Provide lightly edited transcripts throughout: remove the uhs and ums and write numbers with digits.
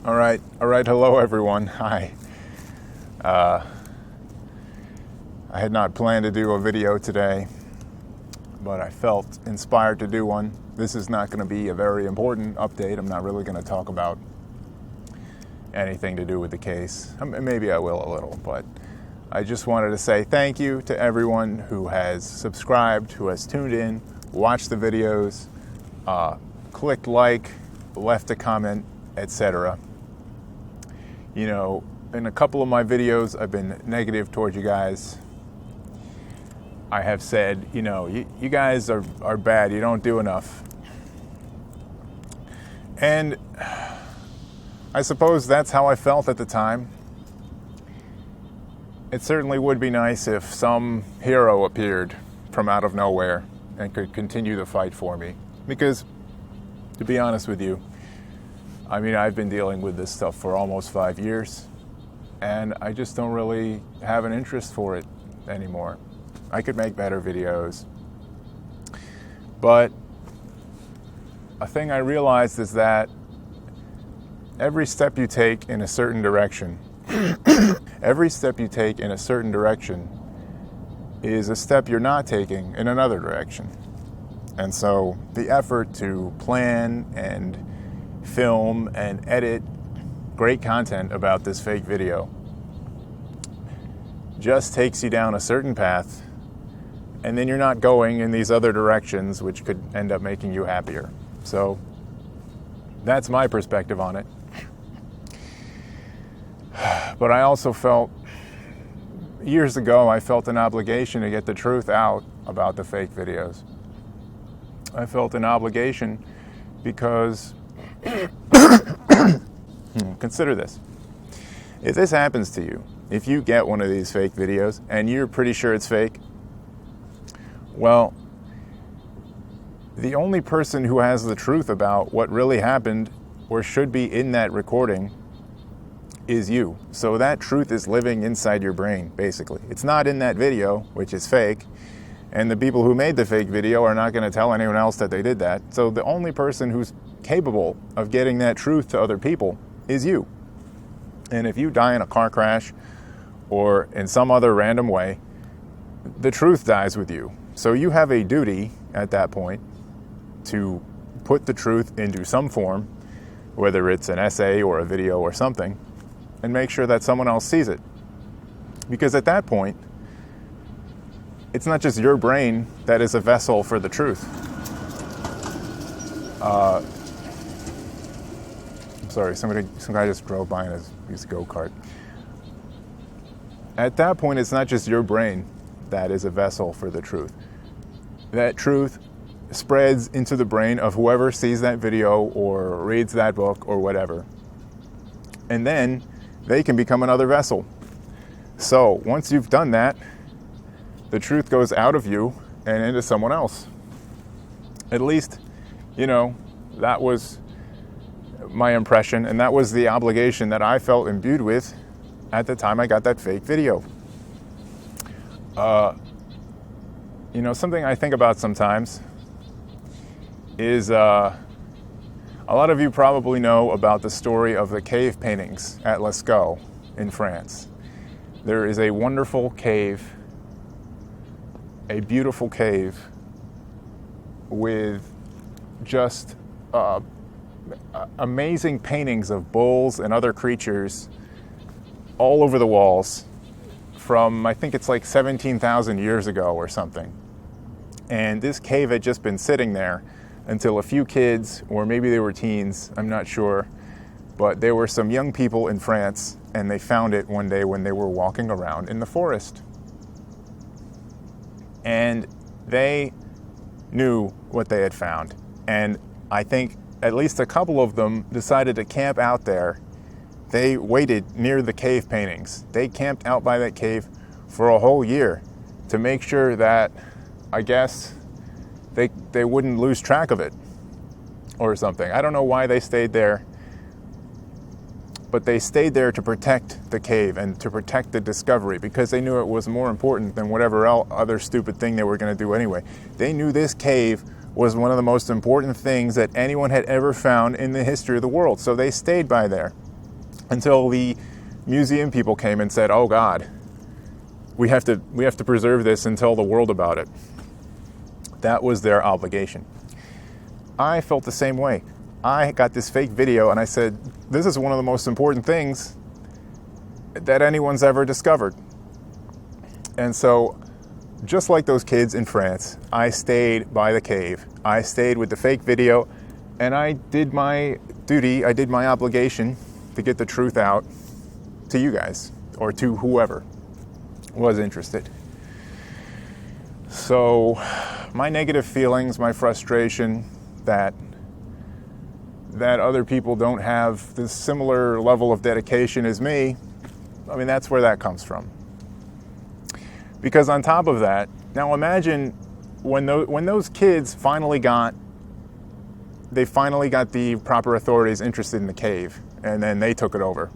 All right. Hello, everyone. Hi. I had not planned to do a video today, but I felt inspired to do one. This is not going to be a very important update. I'm not really going to talk about anything to do with the case. Maybe I will a little, but I just wanted to say thank you to everyone who has subscribed, who has tuned in, watched the videos, clicked like, left a comment, etc. You know, in a couple of my videos, I've been negative towards you guys. I have said, you guys are bad. You don't do enough. And I suppose that's how I felt at the time. It certainly would be nice if some hero appeared from out of nowhere and could continue the fight for me. Because, to be honest with you, I've been dealing with this stuff for almost 5 years, and I just don't really have an interest for it anymore. I could make better videos. But a thing I realized is that every step you take in a certain direction, is a step you're not taking in another direction. And so the effort to plan and film and edit great content about this fake video just takes you down a certain path, and then you're not going in these other directions, which could end up making you happier. So that's my perspective on it. But I also felt, years ago, I felt an obligation to get the truth out about the fake videos. I felt an obligation because consider this. If this happens to you, if you get one of these fake videos and you're pretty sure it's fake, well, the only person who has the truth about what really happened or should be in that recording is you. So that truth is living inside your brain, basically. It's not in that video, which is fake, and the people who made the fake video are not going to tell anyone else that they did that. So the only person who's capable of getting that truth to other people is you. And if you die in a car crash or in some other random way, the truth dies with you. So you have a duty at that point to put the truth into some form, whether it's an essay or a video or something, and make sure that someone else sees it. Because at that point, it's not just your brain that is a vessel for the truth. I'm sorry, some guy just drove by in his go-kart. At that point, it's not just your brain that is a vessel for the truth. That truth spreads into the brain of whoever sees that video or reads that book or whatever. And then they can become another vessel. So once you've done that, the truth goes out of you and into someone else. At least, that was my impression, and that was the obligation that I felt imbued with at the time I got that fake video. Something I think about sometimes is a lot of you probably know about the story of the cave paintings at Lascaux in France. There is a wonderful cave, a beautiful cave with just amazing paintings of bulls and other creatures all over the walls from, I think it's like 17,000 years ago or something. And this cave had just been sitting there until a few kids, or maybe they were teens, I'm not sure, but there were some young people in France, and they found it one day when they were walking around in the forest. And they knew what they had found. And I think at least a couple of them decided to camp out there. They waited near the cave paintings. They camped out by that cave for a whole year to make sure that, I guess, they wouldn't lose track of it or something. I don't know why they stayed there, but they stayed there to protect the cave and to protect the discovery because they knew it was more important than whatever other stupid thing they were going to do anyway. They knew this cave was one of the most important things that anyone had ever found in the history of the world, so they stayed by there. until the museum people came and said, "Oh God, we have to preserve this and tell the world about it." That was their obligation. I felt the same way. I got this fake video and I said, this is one of the most important things that anyone's ever discovered. And so, just like those kids in France, I stayed by the cave. I stayed with the fake video, and I did my duty, I did my obligation to get the truth out to you guys, or to whoever was interested. So, my negative feelings, my frustration that other people don't have this similar level of dedication as me, I mean, that's where that comes from. Because on top of that, now imagine when those kids finally got the proper authorities interested in the cave, and then they took it over.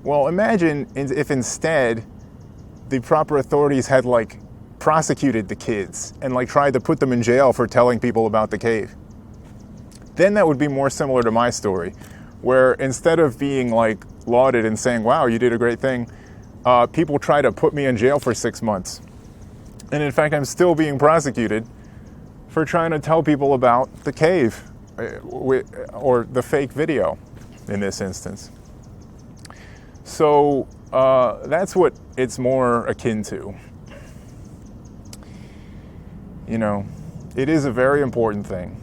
Well, imagine if instead the proper authorities had prosecuted the kids and tried to put them in jail for telling people about the cave. Then that would be more similar to my story, where instead of being lauded and saying, "Wow, you did a great thing," people try to put me in jail for 6 months. And in fact, I'm still being prosecuted for trying to tell people about the cave, or the fake video in this instance. So that's what it's more akin to. It is a very important thing.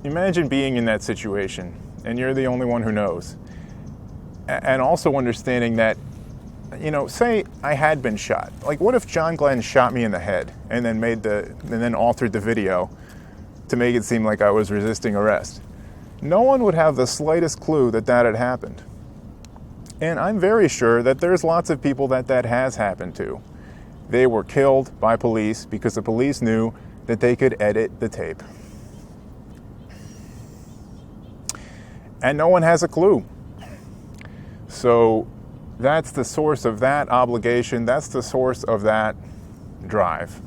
Imagine being in that situation, and you're the only one who knows. And also understanding that, say I had been shot. What if John Glenn shot me in the head and then altered the video to make it seem like I was resisting arrest? No one would have the slightest clue that had happened. And I'm very sure that there's lots of people that has happened to. They were killed by police because the police knew that they could edit the tape. And no one has a clue. So that's the source of that obligation. That's the source of that drive.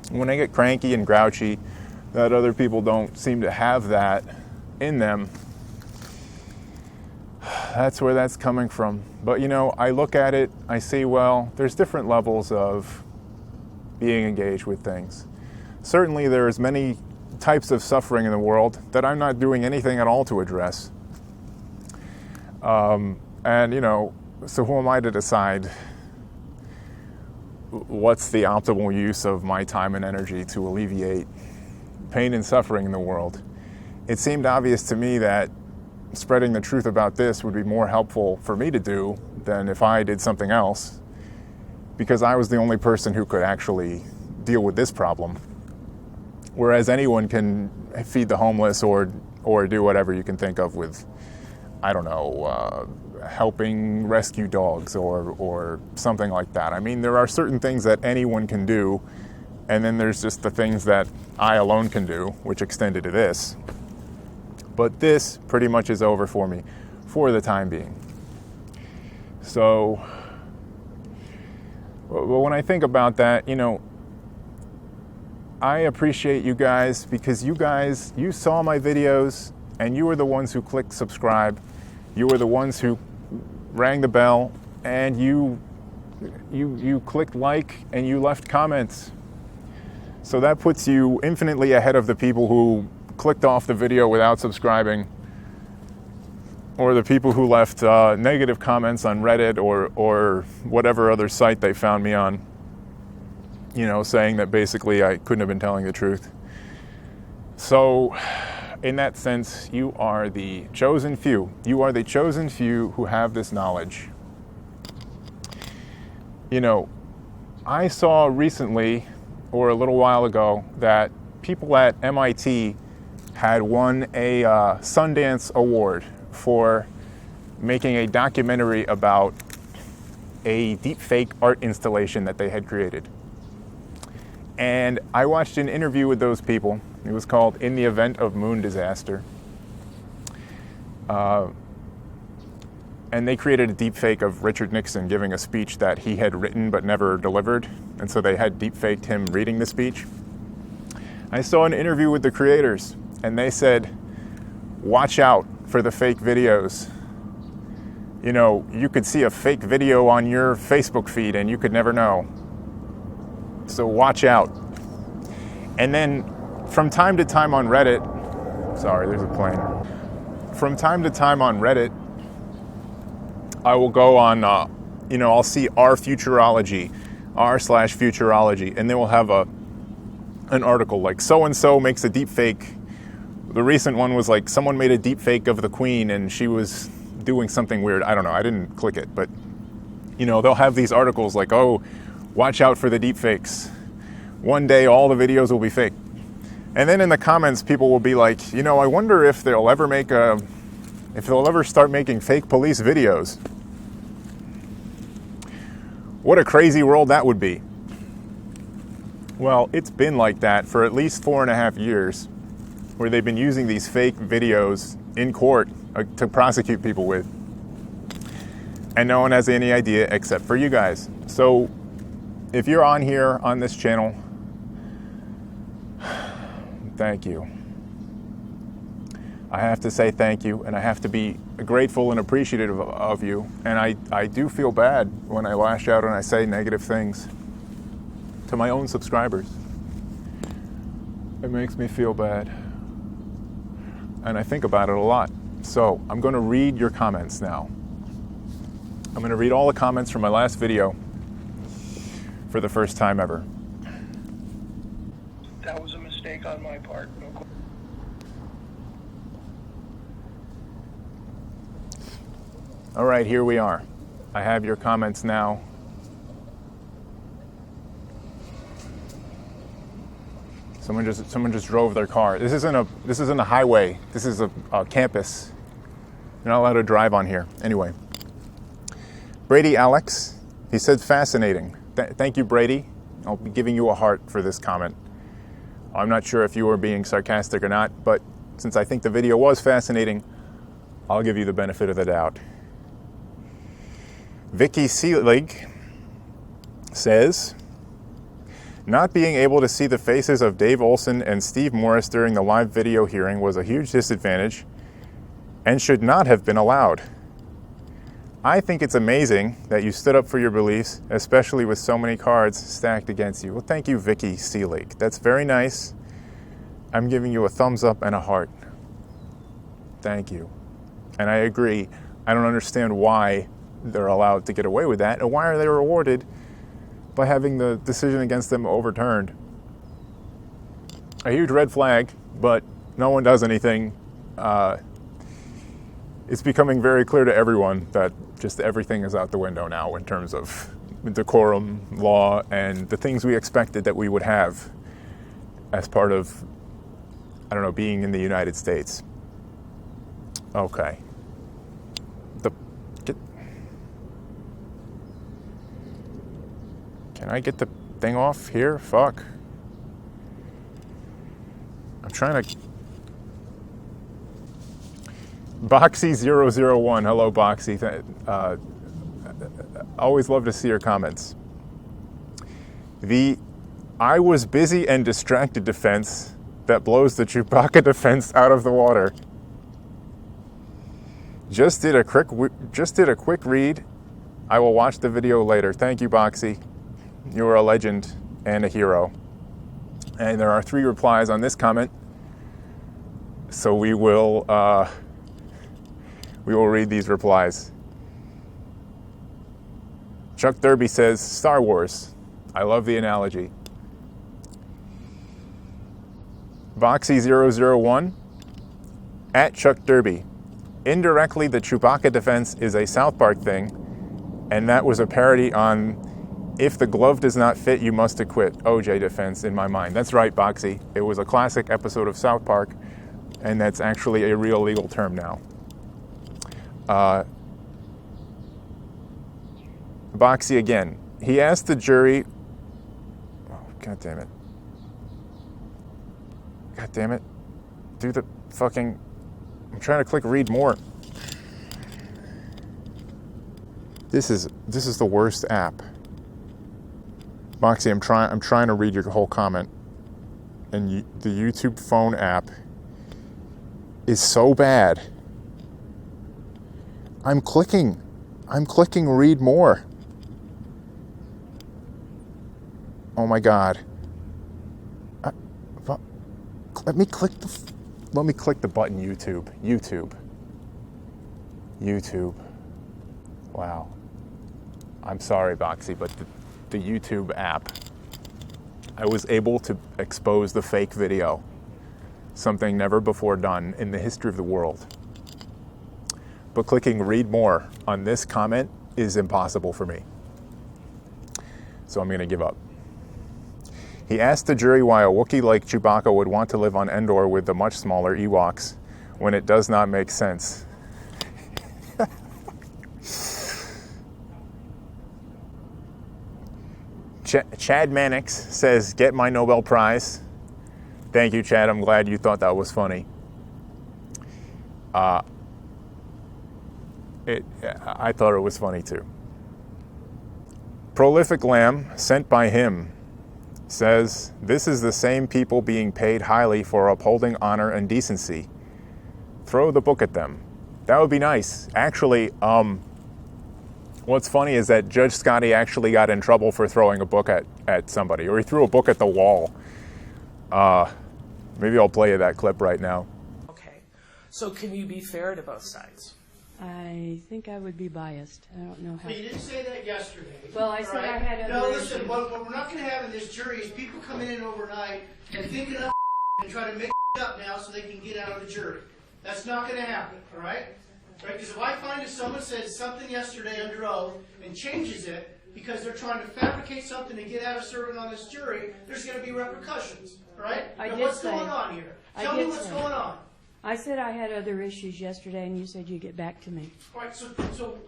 When I get cranky and grouchy that other people don't seem to have that in them, that's where that's coming from. But I look at it, I see, well, there's different levels of being engaged with things. Certainly there's many types of suffering in the world that I'm not doing anything at all to address. So who am I to decide what's the optimal use of my time and energy to alleviate pain and suffering in the world? It seemed obvious to me that spreading the truth about this would be more helpful for me to do than if I did something else, because I was the only person who could actually deal with this problem. Whereas anyone can feed the homeless or do whatever you can think of with, helping rescue dogs or something like that. I mean, there are certain things that anyone can do, and then there's just the things that I alone can do, which extended to this. But this pretty much is over for me for the time being. So, when I think about that, I appreciate you guys, because you saw my videos and you were the ones who clicked subscribe. You were the ones who rang the bell, and you clicked like and you left comments. So that puts you infinitely ahead of the people who clicked off the video without subscribing, or the people who left negative comments on Reddit or whatever other site they found me on, saying that basically I couldn't have been telling the truth. So in that sense, you are the chosen few. You are the chosen few who have this knowledge. I saw recently, or a little while ago, that people at MIT had won a Sundance Award for making a documentary about a deepfake art installation that they had created. And I watched an interview with those people. It was called "In the Event of Moon Disaster." And they created a deepfake of Richard Nixon giving a speech that he had written but never delivered. And so they had deepfaked him reading the speech. I saw an interview with the creators, and they said, watch out for the fake videos. You know, you could see a fake video on your Facebook feed and you could never know. So watch out. And then from time to time on Reddit, sorry, there's a plane. From time to time on Reddit, I will go on, I'll see r/Futurology, r/Futurology, and they will have an article like so-and-so makes a deep fake. The recent one was like someone made a deep fake of the Queen and she was doing something weird. I don't know. I didn't click it, but they'll have these articles like, oh, watch out for the deep fakes. One day all the videos will be fake. And then in the comments, people will be like, I wonder if they'll ever start making fake police videos. What a crazy world that would be. Well, it's been like that for at least 4.5 years, where they've been using these fake videos in court to prosecute people with. And no one has any idea except for you guys. So if you're on here on this channel, thank you. I have to say thank you, and I have to be grateful and appreciative of you. And I do feel bad when I lash out and I say negative things to my own subscribers. It makes me feel bad. And I think about it a lot. So I'm going to read your comments now. I'm going to read all the comments from my last video for the first time ever. That was a mistake on my part. No question. All right, here we are. I have your comments now. Someone just drove their car. This isn't a highway. This is a campus. You're not allowed to drive on here. Anyway, Brady Alex, he said fascinating. Thank you, Brady. I'll be giving you a heart for this comment. I'm not sure if you were being sarcastic or not, but since I think the video was fascinating, I'll give you the benefit of the doubt. Vicky Seelig says, not being able to see the faces of Dave Olson and Steve Morris during the live video hearing was a huge disadvantage and should not have been allowed. I think it's amazing that you stood up for your beliefs, especially with so many cards stacked against you. Well, thank you, Vicky Seelig. That's very nice. I'm giving you a thumbs up and a heart. Thank you. And I agree. I don't understand why they're allowed to get away with that, and why are they rewarded by having the decision against them overturned. A huge red flag, but no one does anything. It's becoming very clear to everyone that just everything is out the window now in terms of decorum, law, and the things we expected that we would have as part of, being in the United States. Okay. Can I get the thing off here? Fuck. I'm trying to... Boxy001. Hello, Boxy. Always love to see your comments. The I was busy and distracted defense that blows the Chewbacca defense out of the water. Just did a quick read. I will watch the video later. Thank you, Boxy. You are a legend and a hero. And there are 3 replies on this comment. So we will read these replies. Chuck Derby says, Star Wars. I love the analogy. Boxy001, at Chuck Derby. Indirectly, the Chewbacca defense is a South Park thing, and that was a parody on if the glove does not fit, you must acquit. OJ defense in my mind. That's right, Boxy. It was a classic episode of South Park, and that's actually a real legal term now. Boxy again. He asked the jury... Oh, God damn it. God damn it. Do the fucking... I'm trying to click read more. This is the worst app. Boxy, I'm trying to read your whole comment, and the YouTube phone app is so bad. I'm clicking I'm clicking read more. Oh my God. Let me click the button. YouTube. Wow. I'm sorry, Boxy, but the YouTube app, I was able to expose the fake video, something never before done in the history of the world. But clicking read more on this comment is impossible for me. So I'm going to give up. He asked the jury why a Wookiee like Chewbacca would want to live on Endor with the much smaller Ewoks when it does not make sense. Chad Mannix says, get my Nobel Prize. Thank you, Chad. I'm glad you thought that was funny. I thought it was funny too. Prolific Lamb, sent by him, says, this is the same people being paid highly for upholding honor and decency. Throw the book at them. That would be nice. Actually, what's funny is that Judge Scotty actually got in trouble for throwing a book at somebody, or he threw a book at the wall. Maybe I'll play you that clip right now. Okay, so can you be fair to both sides? I think I would be biased. I don't know how. Well, you didn't say that yesterday. Well, I said I had other No, listen, issues. what we're not going to have in this jury is people coming in overnight and thinking up and trying to make up now so they can get out of the jury. That's not going to happen, all right? Right? Because if I find that someone said something yesterday under oath and changes it because they're trying to fabricate something to get out of serving on this jury, there's going to be repercussions, all right? I Now, did what's say- going on here? I Tell me did what's say- going on. I said I had other issues yesterday, and you said you'd get back to me. All right, so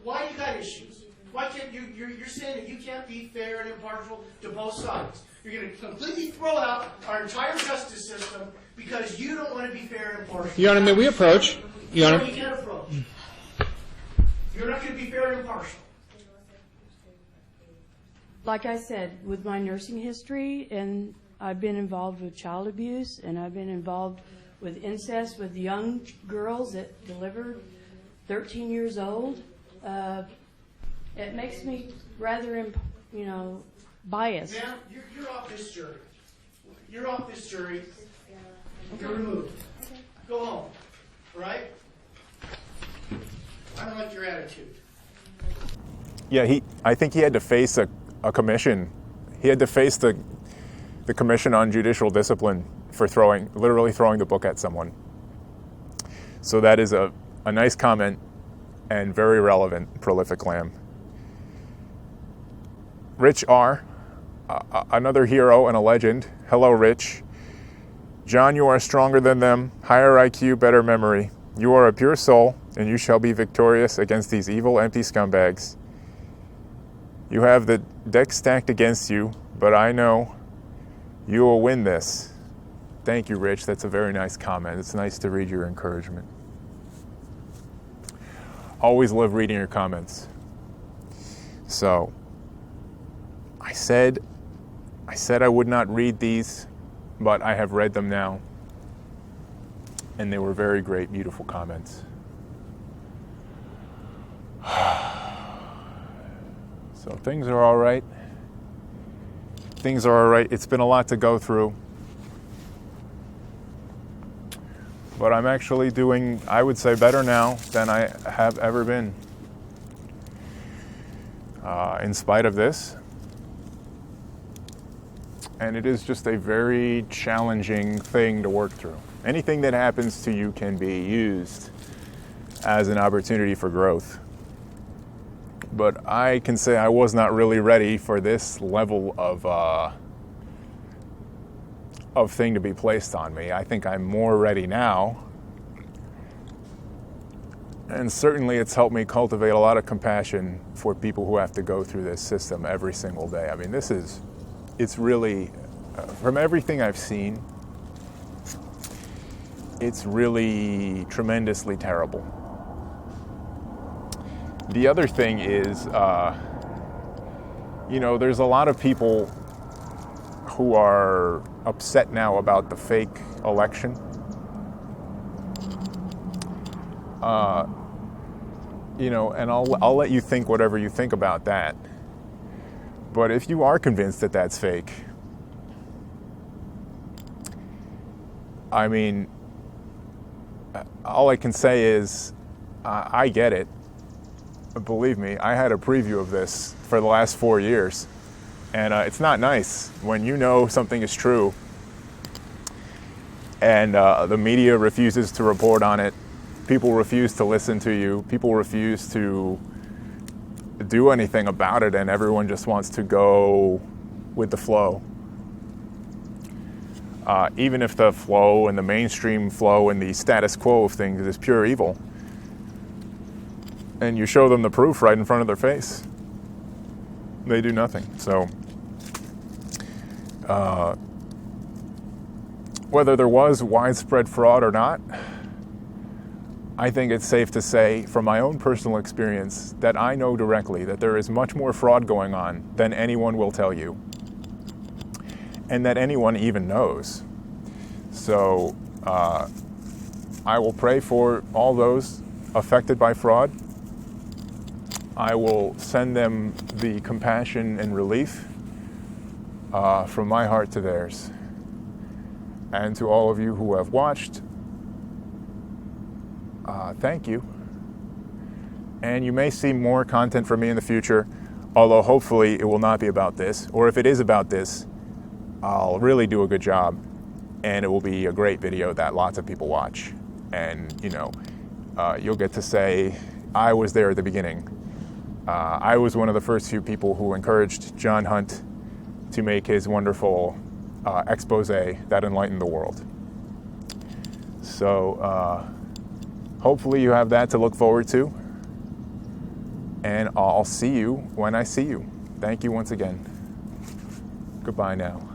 why you got issues? Why can't you're saying that you can't be fair and impartial to both sides? You're going to completely throw out our entire justice system because you don't want to be fair and impartial. Your Honor, may we approach? Your No, Honor. you can't approach. You're not going to be fair and impartial. Like I said, with my nursing history, and I've been involved with child abuse, and I've been involved with incest with young girls that delivered 13 years old. It makes me rather, biased. Ma'am, you're off this jury. You're off this jury. You're removed. Go home. All right? I don't like your attitude. Yeah, I think he had to face a commission. He had to face the Commission on Judicial Discipline for literally throwing the book at someone. So that is a nice comment and very relevant, Prolific Lamb. Rich R., another hero and a legend. Hello, Rich. John, you are stronger than them. Higher IQ, better memory. You are a pure soul, and you shall be victorious against these evil, empty scumbags. You have the deck stacked against you, but I know you will win this. Thank you, Rich. That's a very nice comment. It's nice to read your encouragement. Always love reading your comments. So, I said I would not read these, but I have read them now. And they were very great, beautiful comments. So things are all right. Things are all right. It's been a lot to go through. But I'm actually doing, I would say, better now than I have ever been. In spite of this. And it is just a very challenging thing to work through. Anything that happens to you can be used as an opportunity for growth. But I can say I was not really ready for this level of thing to be placed on me. I think I'm more ready now. And certainly it's helped me cultivate a lot of compassion for people who have to go through this system every single day. I mean, it's really, from everything I've seen, it's really tremendously terrible. The other thing is, there's a lot of people who are upset now about the fake election. and I'll let you think whatever you think about that. But if you are convinced that that's fake, I mean, all I can say is, I get it. Believe me, I had a preview of this for the last 4 years, and it's not nice when you know something is true and the media refuses to report on it. People refuse to listen to you. People refuse to do anything about it, and everyone just wants to go with the flow. Even if the flow and the mainstream flow and the status quo of things is pure evil, and you show them the proof right in front of their face, they do nothing. So whether there was widespread fraud or not, I think it's safe to say from my own personal experience that I know directly that there is much more fraud going on than anyone will tell you, and that anyone even knows. So I will pray for all those affected by fraud. I will send them the compassion and relief from my heart to theirs. And to all of you who have watched, thank you. And you may see more content from me in the future, although hopefully it will not be about this. Or if it is about this, I'll really do a good job, and it will be a great video that lots of people watch. And, you'll get to say, I was there at the beginning. I was one of the first few people who encouraged John Hunt to make his wonderful expose that enlightened the world. So hopefully you have that to look forward to, and I'll see you when I see you. Thank you once again. Goodbye now.